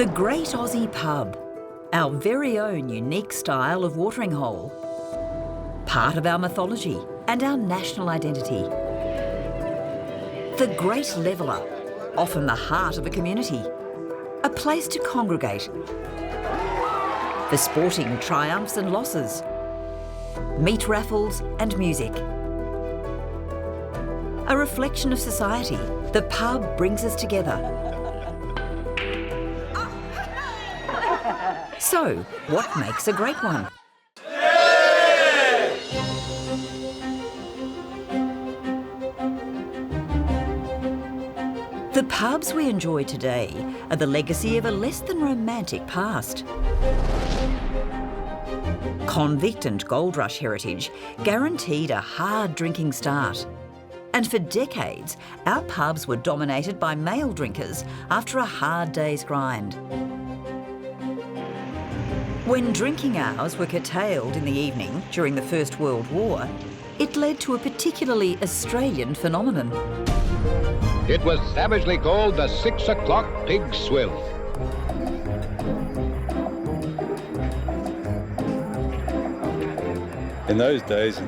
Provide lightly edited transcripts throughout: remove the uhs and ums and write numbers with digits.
The Great Aussie Pub, our very own unique style of watering hole. Part of our mythology and our national identity. The Great Leveller, often the heart of a community. A place to congregate. For sporting triumphs and losses. Meat raffles and music. A reflection of society, the pub brings us together. So, what makes a great one? The pubs we enjoy today are the legacy of a less than romantic past. Convict and gold rush heritage guaranteed a hard drinking start. And for decades, our pubs were dominated by male drinkers after a hard day's grind. When drinking hours were curtailed in the evening during the First World War, it led to a particularly Australian phenomenon. It was savagely called the 6 o'clock pig swill. In those days,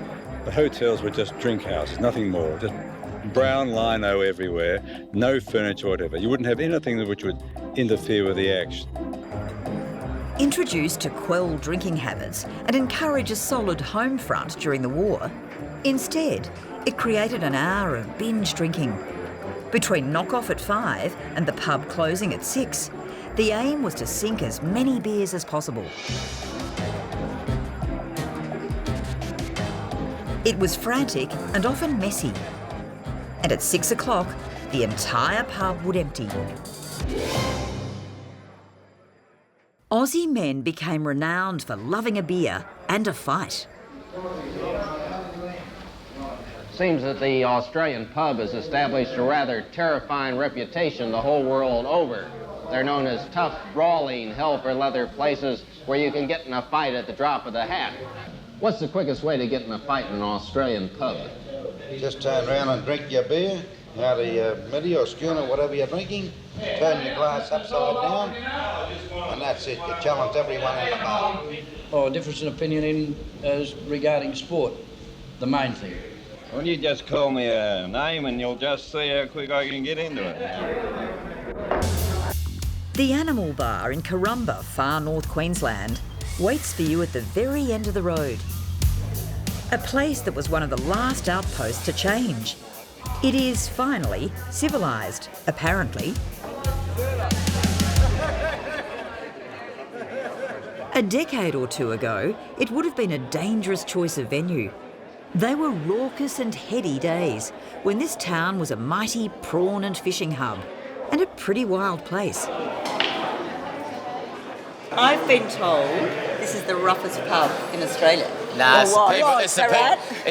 the hotels were just drink houses, nothing more. Just brown lino everywhere, no furniture, whatever. You wouldn't have anything which would interfere with the action. Introduced to quell drinking habits and encourage a solid home front during the war, instead, it created an hour of binge drinking. Between knock-off at 5 and the pub closing at 6, the aim was to sink as many beers as possible. It was frantic and often messy. And at 6 o'clock, the entire pub would empty. Aussie men became renowned for loving a beer and a fight. Seems that the Australian pub has established a rather terrifying reputation the whole world over. They're known as tough, brawling, hell-for-leather places where you can get in a fight at the drop of the hat. What's the quickest way to get in a fight in an Australian pub? Just turn around and drink your beer out of your middy or schooner, whatever you're drinking. Turn your glass upside down, and that's it. You challenge everyone in the bar. Oh, a difference in opinion regarding sport, the main thing. Well, you just call me a name and you'll just see how quick I can get into it. The Animal Bar in Corumba, far north Queensland, waits for you at the very end of the road. A place that was one of the last outposts to change. It is finally civilised, apparently. A decade or two ago, it would have been a dangerous choice of venue. They were raucous and heady days when this town was a mighty prawn and fishing hub and a pretty wild place. I've been told this is the roughest pub in Australia. Nah, it's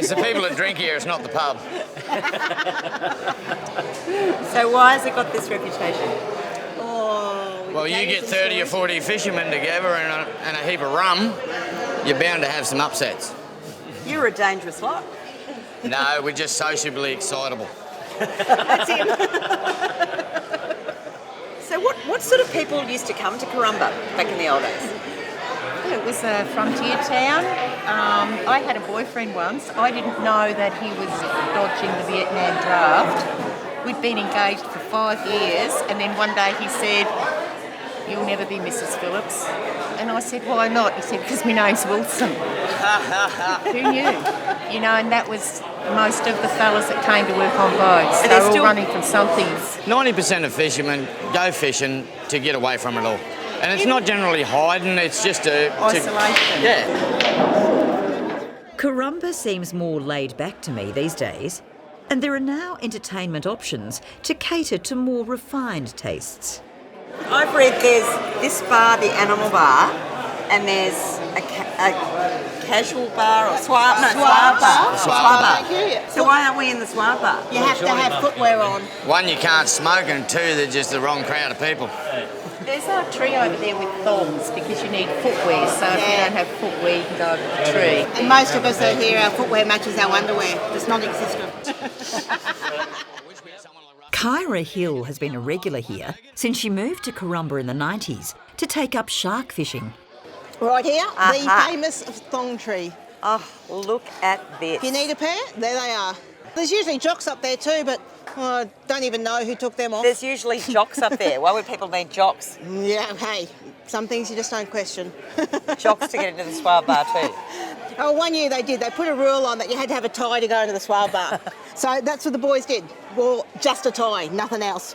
the people that drink here, it's not the pub. So why has it got this reputation? Well, you get 30 or 40 fishermen together and a heap of rum, you're bound to have some upsets. You're a dangerous lot. No, we're just sociably excitable. That's it. So what sort of people used to come to Corumba back in the old days? It was a frontier town. I had a boyfriend once. I didn't know that he was dodging the Vietnam draft. We'd been engaged for 5 years, and then one day he said, "You'll never be Mrs. Phillips." And I said, "Why not?" He said, "Because my name's Wilson." Who knew? You know, and that was most of the fellas that came to work on boats. They were all running from something. 90% of fishermen go fishing to get away from it all. And it's not generally hiding, it's just isolation. Yeah. Corumba seems more laid back to me these days, and there are now entertainment options to cater to more refined tastes. I've read there's this bar, the Animal Bar, and there's a casual bar or swab bar. So why aren't we in the swab bar? You have to have footwear on. One, you can't smoke, and two, they're just the wrong crowd of people. There's a tree over there with thongs because you need footwear, so if you don't have footwear, you can go over the tree. And most of us are here, our footwear matches our underwear. It's non-existent. Kyra Hill has been a regular here since she moved to Corumba in the 90s to take up shark fishing. Right here, the famous thong tree. Oh, look at this. If you need a pair, there they are. There's usually jocks up there too, but I don't even know who took them off. There's usually jocks up there. Why would people need jocks? Yeah, hey, some things you just don't question. Jocks to get into the swab bar too. Oh, one year they did. They put a rule on that you had to have a tie to go into the swab bar. So that's what the boys did. Well, just a tie, nothing else.